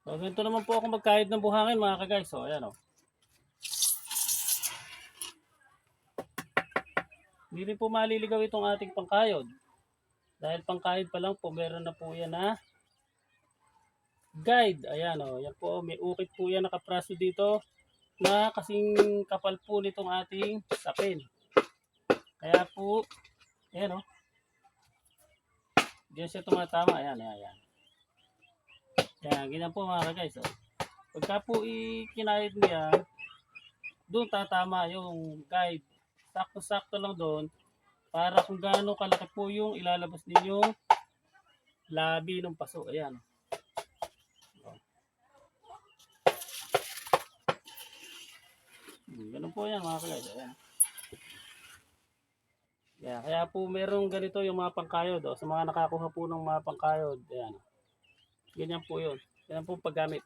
So, ganito naman po ako magkahid ng buhangin mga ka-guys. So, ayan o. Hindi rin po maliligaw itong ating pangkayod. Dahil pangkahid pa lang po, meron na po yan na guide. Ayan o. Yan po, may ukit po yan nakapraso dito na kasing kapal po nitong ating sapin. Kaya po, ayan o. Diyan siya tumatama. Ayan, ayan, ayan. Yan, ganyan po mga guys. So, pagka po ikinahid niya, doon tatama yung guide. Sakto-sakto lang doon para kung gaano kalaki po yung ilalabas ninyong labi ng paso. Ayan. Ganun po yan mga guys. Ayan. Yeah, kaya po merong ganito yung mga pangkayod. Sa mga nakakuha po ng mga pangkayod. Ayan. Ganyan po yun. Ganyan po paggamit.